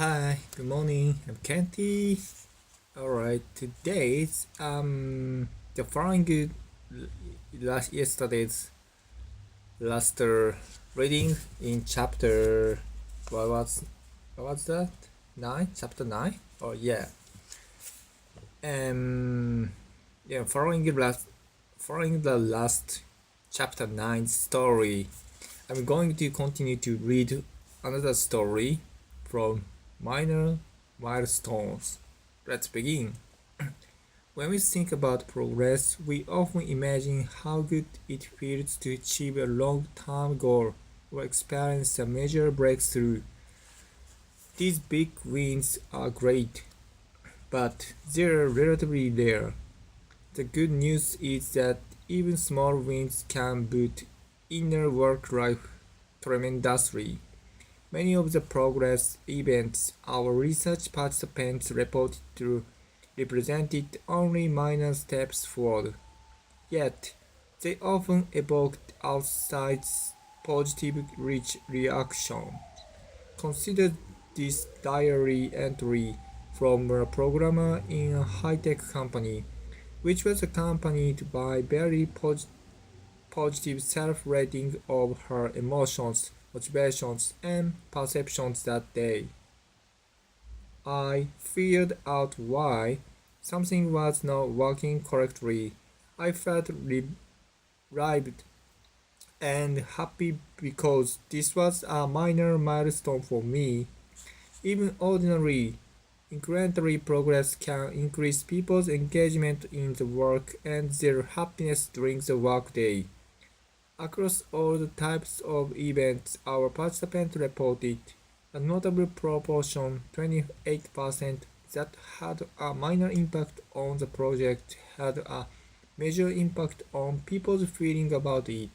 Hi, good morning. I'm Kenty. Alright, today's the following yesterday's last reading in chapter what was what was that? 9? Chapter 9? Oh yeah. Yeah, following the last chapter 9 story, I'm going to continue to read another story from Minor Milestones. Let's begin. When we think about progress, we often imagine how good it feels to achieve a long-term goal or experience a major breakthrough. These big wins are great, but they're relatively rare. The good news is that even small wins can boost inner work life tremendously. Many of the progress events our research participants reported to represented only minor steps forward, yet they often evoked outside positive reaction. Consider this diary entry from a programmer in a high-tech company, which was accompanied by very positive self-rating of her emotions, motivations, and perceptions that day. I figured out why something was not working correctly. I felt relieved and happy because this was a minor milestone for me. Even ordinary, incremental progress can increase people's engagement in the work and their happiness during the workday. Across all the types of events our participants reported, a notable proportion, 28%, that had a minor impact on the project had a major impact on people's feeling about it.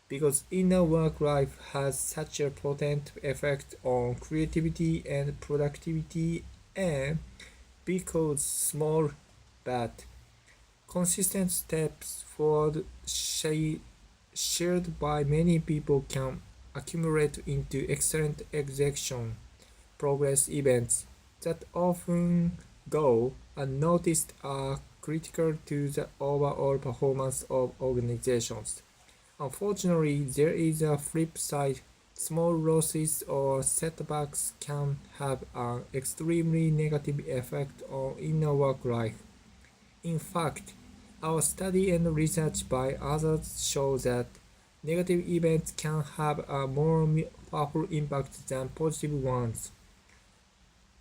Because inner work life has such a potent effect on creativity and productivity, and because small but consistent steps forward shared by many people can accumulate into excellent execution progress events that often go unnoticed are critical to the overall performance of organizations. Unfortunately, there is a flip side. Small losses or setbacks can have an extremely negative effect on inner work life. In fact, our study and research by others show that negative events can have a more powerful impact than positive ones.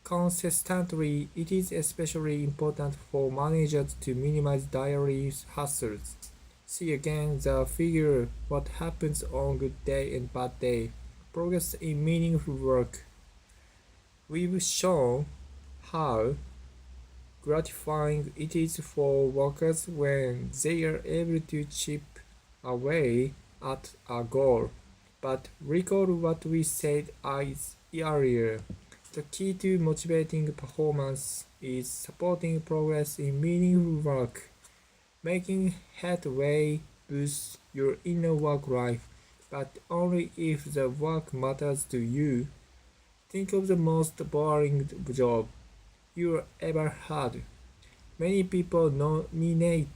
Consistently, it is especially important for managers to minimize diary hassles. See again the figure what happens on good day and bad day. Progress in meaningful work. We've shown how gratifying it is for workers when they are able to chip away at a goal. But recall what we said earlier. The key to motivating performance is supporting progress in meaningful work. Making headway boosts your inner work life, but only if the work matters to you. Think of the most boring job you ever had. Many people nominate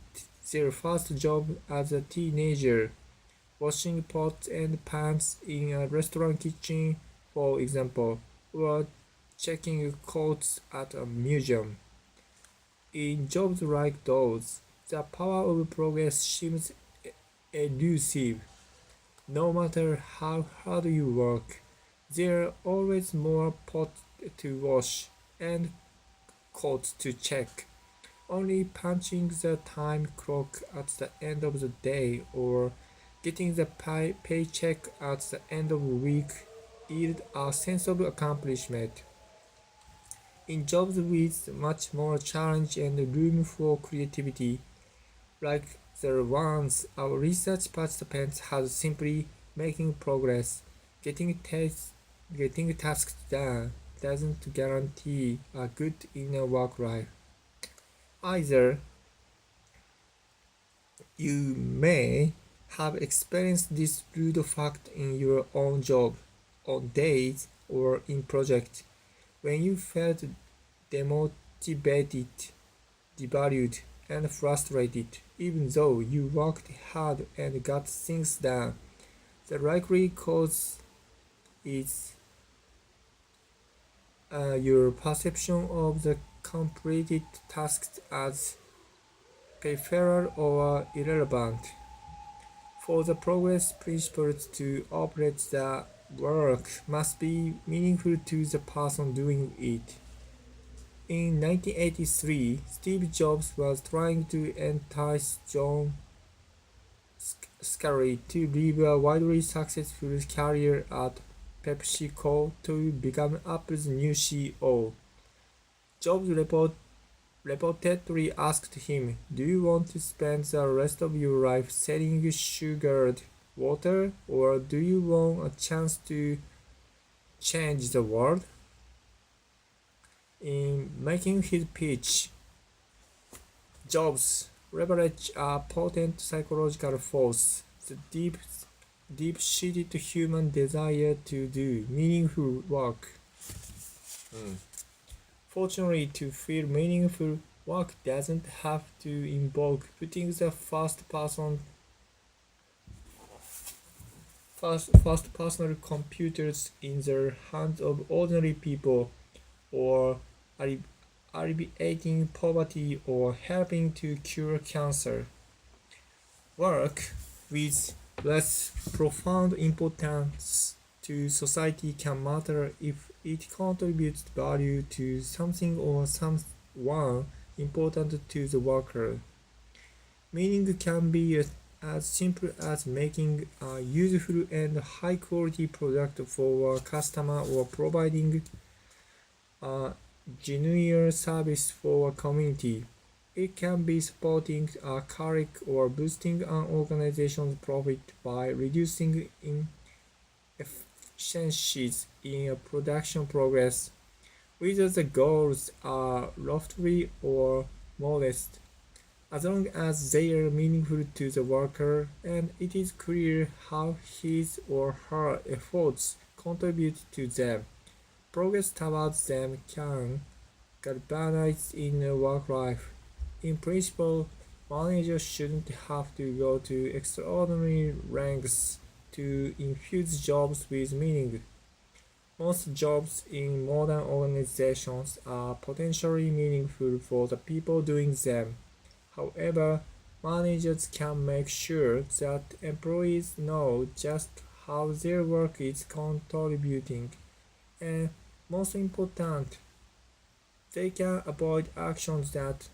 their first job as a teenager, washing pots and pans in a restaurant kitchen, for example, or checking coats at a museum. In jobs like those, the power of progress seems elusive. No matter how hard you work, there are always more pots to wash and coats to check. Only punching the time clock at the end of the day or getting the paycheck at the end of the week yield a sense of accomplishment. In jobs with much more challenge and room for creativity, like the ones our research participants had, simply making progress, getting tasks done doesn't guarantee a good inner work life. Either you may have experienced this brutal fact in your own job, on days, or in projects When you felt demotivated, devalued, and frustrated, even though you worked hard and got things done, the likely cause is your perception of the completed tasks as peripheral or irrelevant. For the progress principles to operate, the work must be meaningful to the person doing it. In 1983, Steve Jobs was trying to entice John Sculley to leave a wildly successful career at PepsiCo to become Apple's new CEO. Jobs reportedly asked him, "Do you want to spend the rest of your life selling sugared water, or do you want a chance to change the world?" In making his pitch, Jobs leveraged a potent psychological force, the deep-seated human desire to do meaningful work. Fortunately, to feel meaningful work doesn't have to involve putting the first personal computers in the hands of ordinary people, or alleviating poverty, or helping to cure cancer. Work with less profound importance to society can matter if it contributes value to something or someone important to the worker. Meaning can be as simple as making a useful and high quality product for a customer, or providing a genuine service for a community. It can be supporting a colleague or boosting an organization's profit by reducing inefficiencies in a production progress, whether the goals are lofty or modest. As long as they are meaningful to the worker and it is clear how his or her efforts contribute to them, progress towards them can galvanize in a work life. In principle, managers shouldn't have to go to extraordinary lengths to infuse jobs with meaning. Most jobs in modern organizations are potentially meaningful for the people doing them. However, managers can make sure that employees know just how their work is contributing, and most important, they can avoid actions that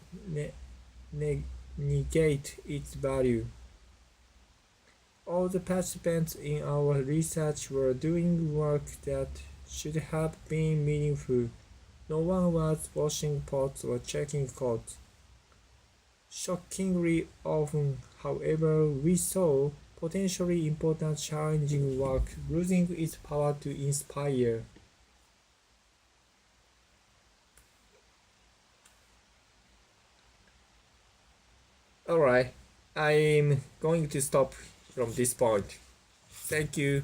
negate its value. All the participants in our research were doing work that should have been meaningful. No one was washing pots or checking codes. Shockingly often, however, we saw potentially important challenging work losing its power to inspire. Alright, I'm going to stop from this point. Thank you.